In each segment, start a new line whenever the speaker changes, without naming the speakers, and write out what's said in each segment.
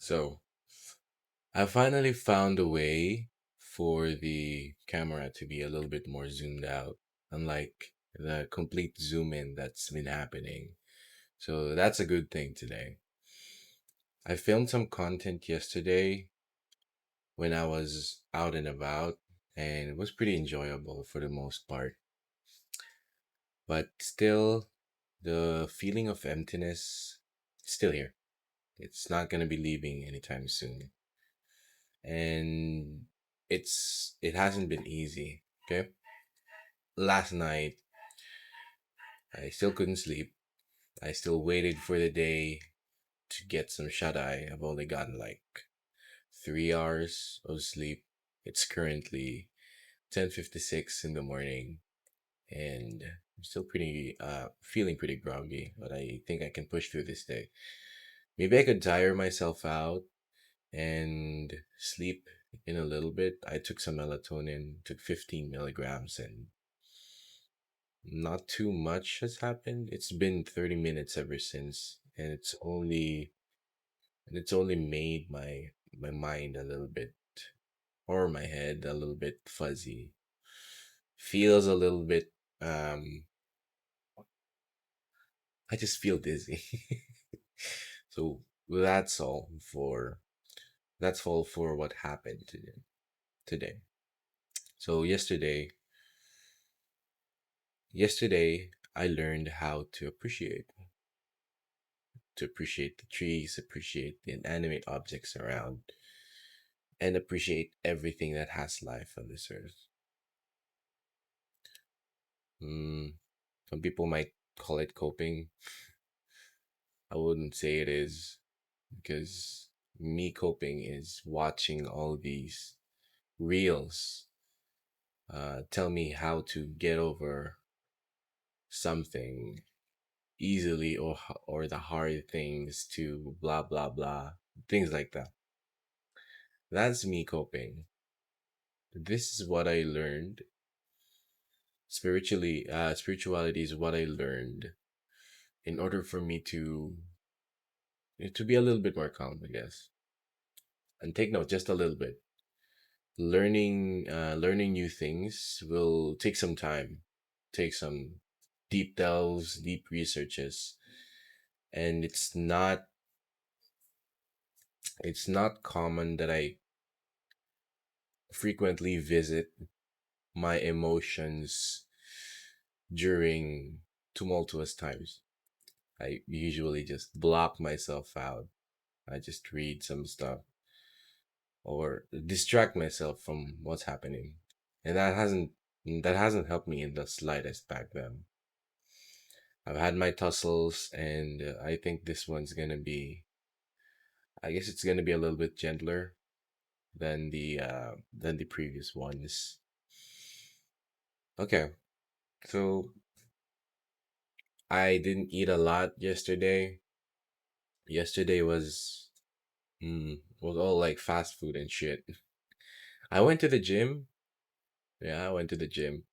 So I finally found a way for the camera to be a little bit more zoomed out, unlike the complete zoom in that's been happening. So that's a good thing today. I filmed some content yesterday when I was out and about, and it was pretty enjoyable for the most part. But still, the feeling of emptiness is still here. It's not going to be leaving anytime soon. And it hasn't been easy. Okay. Last night I still couldn't sleep. I still waited for the day to get some shut eye. I've only gotten like 3 hours of sleep. It's currently 10:56 in the morning, and I'm still pretty feeling pretty groggy, but I think I can push through this day. Maybe I could tire myself out and sleep in a little bit. I took some melatonin, took 15 milligrams, and not too much has happened. It's been 30 minutes ever since, and it's only made my mind a little bit, or my head a little bit fuzzy. Feels a little bit um I just feel dizzy. So that's all for what happened today. So yesterday I learned how to appreciate the trees, appreciate the inanimate objects around, and appreciate everything that has life on this earth. Mm, some people might call it coping. I wouldn't say it is, because me coping is watching all these reels tell me how to get over something easily, or the hard things to blah blah blah, things like that. That's me coping. This is what I learned. Spirituality is what I learned in order for me to be a little bit more calm, I guess, and take note just a little bit. Learning new things will take some time, take some deep delves, deep researches, and it's not common that I frequently visit my emotions during tumultuous times. I usually just block myself out. I just read some stuff or distract myself from what's happening. And that hasn't helped me in the slightest back then. I've had my tussles, and I think this one's gonna be. I guess it's gonna be a little bit gentler than the previous ones. Okay, so I didn't eat a lot yesterday. Yesterday was all like fast food and shit. I went to the gym. Yeah, I went to the gym,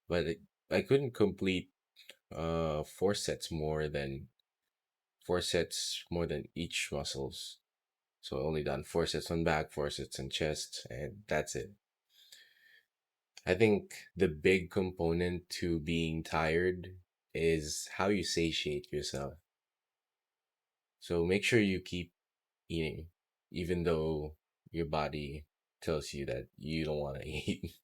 but I couldn't complete four sets more than each muscles. So I only done 4 sets on back, 4 sets on chest, and that's it. I think the big component to being tired is how you satiate yourself. So make sure you keep eating, even though your body tells you that you don't want to eat.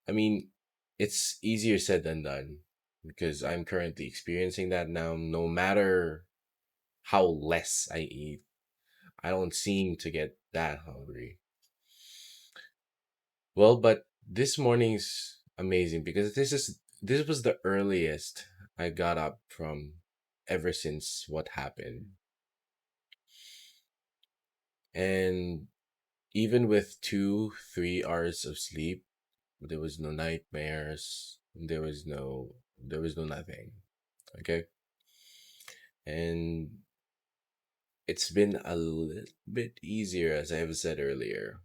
I mean, it's easier said than done, because I'm currently experiencing that now. No matter how less I eat, I don't seem to get that hungry. Well, but this morning's amazing because this was the earliest I got up from ever since what happened. And even with 3 hours of sleep, there was no nightmares. There was no nothing. Okay. And it's been a little bit easier, as I have said earlier.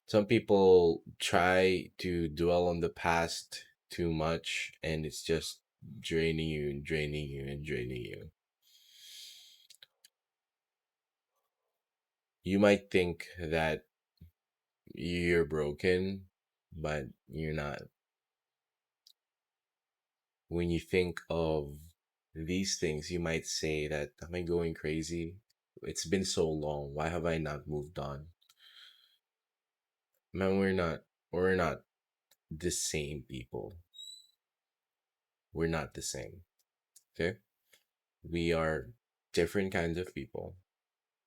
Some people try to dwell on the past too much, and it's just draining you and draining you and draining you. You might think that you're broken, but you're not. When you think of these things, you might say that, am I going crazy? It's been so long. Why have I not moved on? Man, we're not the same people. We're not the same. Okay? We are different kinds of people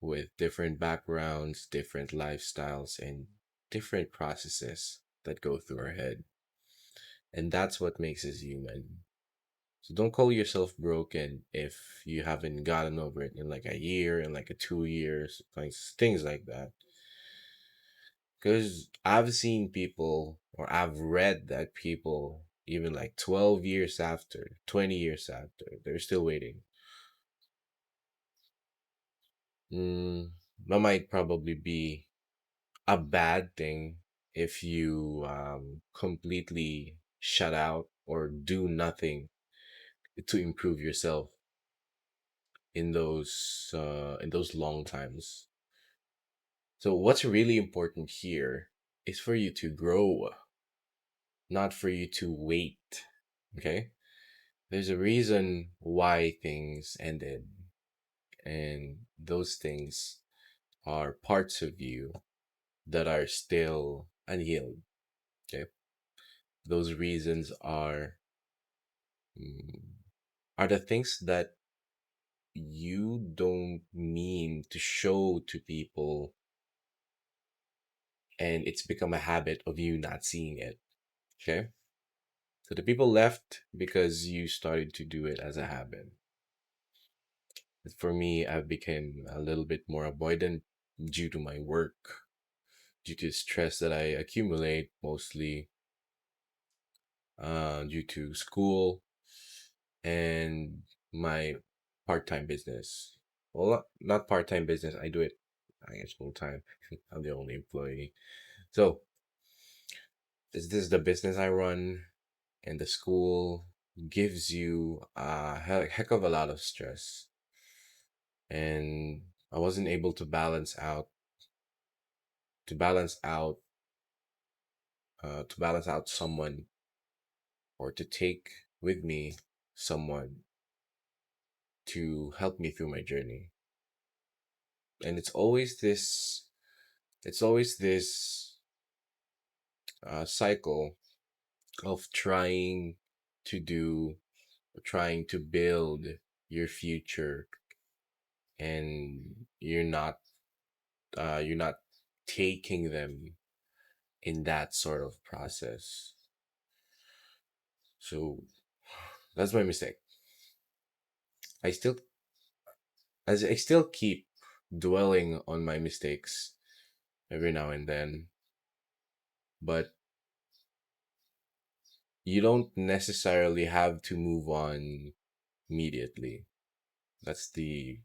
with different backgrounds, different lifestyles, and different processes that go through our head. And that's what makes us human. So don't call yourself broken if you haven't gotten over it in like a year, in like a 2 years, like things like that. Because I've seen people, or I've read that people, even like 12 years after, 20 years after, they're still waiting. That might probably be a bad thing if you completely shut out or do nothing to improve yourself in those long times. So what's really important here is for you to grow, not for you to wait. Okay? There's a reason why things ended, and those things are parts of you that are still unhealed. Okay? Those reasons mm, are the things that you don't mean to show to people, and it's become a habit of you not seeing it. Okay? So the people left because you started to do it as a habit. For me, I've become a little bit more avoidant due to my work, due to stress that I accumulate, mostly due to school and my part-time business. Well, not part-time business. I do it, I guess, full time. I'm the only employee. So this is the business I run, and the school gives you a heck of a lot of stress, and I wasn't able to balance out to balance out someone, or to take with me someone to help me through my journey. And it's always this cycle of trying to build your future, and you're not taking them in that sort of process. So that's my mistake. I still keep dwelling on my mistakes every now and then, but you don't necessarily have to move on immediately. That's the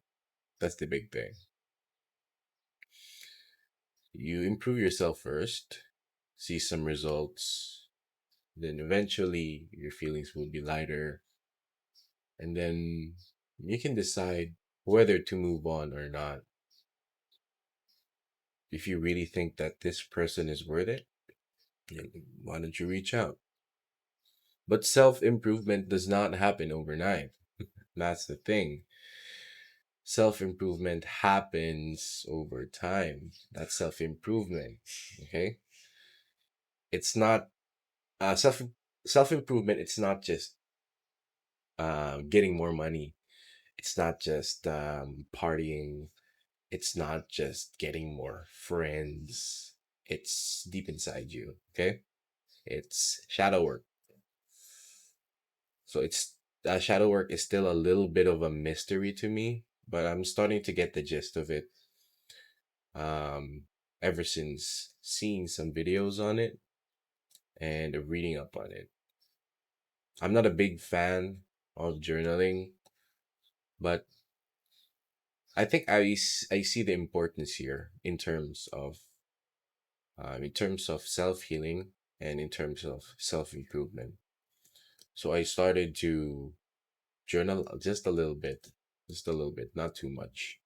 big thing. You improve yourself first, see some results, then eventually your feelings will be lighter, and then you can decide whether to move on or not. If you really think that this person is worth it, then why don't you reach out? But self improvement does not happen overnight. That's the thing. Self improvement happens over time. That's self improvement. Okay? It's not self improvement. It's not just getting more money. It's not just partying. It's not just getting more friends. It's deep inside you. Okay? It's shadow work. So it's shadow work is still a little bit of a mystery to me, but I'm starting to get the gist of it. Um, ever since seeing some videos on it and reading up on it. I'm not a big fan of journaling, but I see the importance here in terms of self healing and in terms of self improvement. So I started to journal just a little bit, not too much.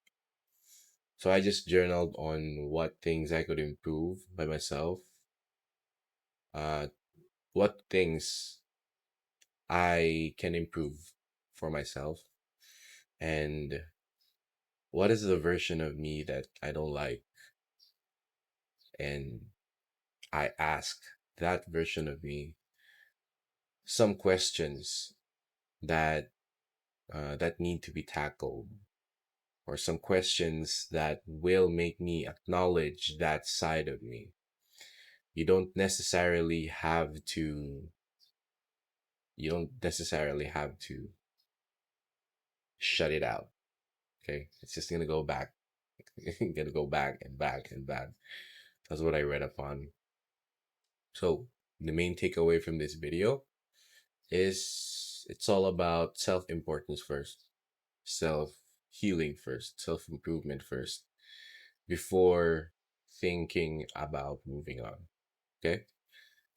So I just journaled on what things I could improve by myself, uh, what things I can improve for myself, and what is the version of me that I don't like. And I ask that version of me some questions that that need to be tackled, or some questions that will make me acknowledge that side of me. You don't necessarily have to you don't necessarily have to shut it out. Okay? It's just gonna go back. Gonna go back and back and back. That's what I read upon. So the main takeaway from this video is it's all about self-importance first, self-healing first, self-improvement first, before thinking about moving on. Okay?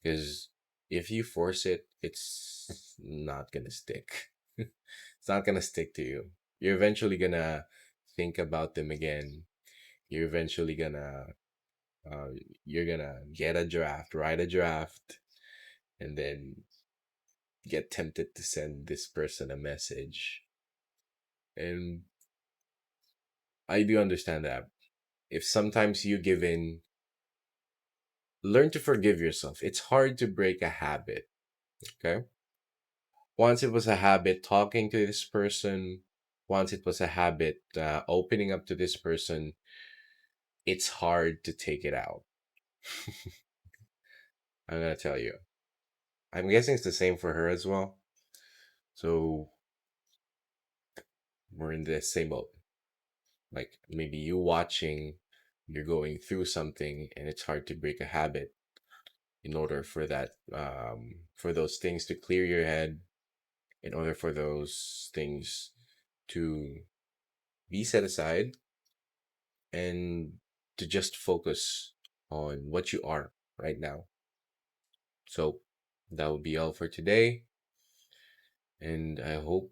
Because if you force it, it's not gonna stick. It's not gonna stick to you. You're eventually gonna think about them again. You're eventually gonna uh, you're gonna get a draft, write a draft, and then get tempted to send this person a message. And I do understand that. If sometimes you give in, learn to forgive yourself. It's hard to break a habit. Okay. Once it was a habit talking to this person, once it was a habit opening up to this person, it's hard to take it out. I'm gonna tell you. I'm guessing it's the same for her as well. So we're in the same boat. Like maybe you watching, you're going through something, and it's hard to break a habit. In order for that, for those things to clear your head, in order for those things to be set aside, and to just focus on what you are right now. So that will be all for today, and I hope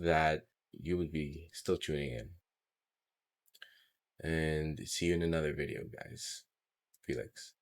that you would be still tuning in, and see you in another video, guys. Felix.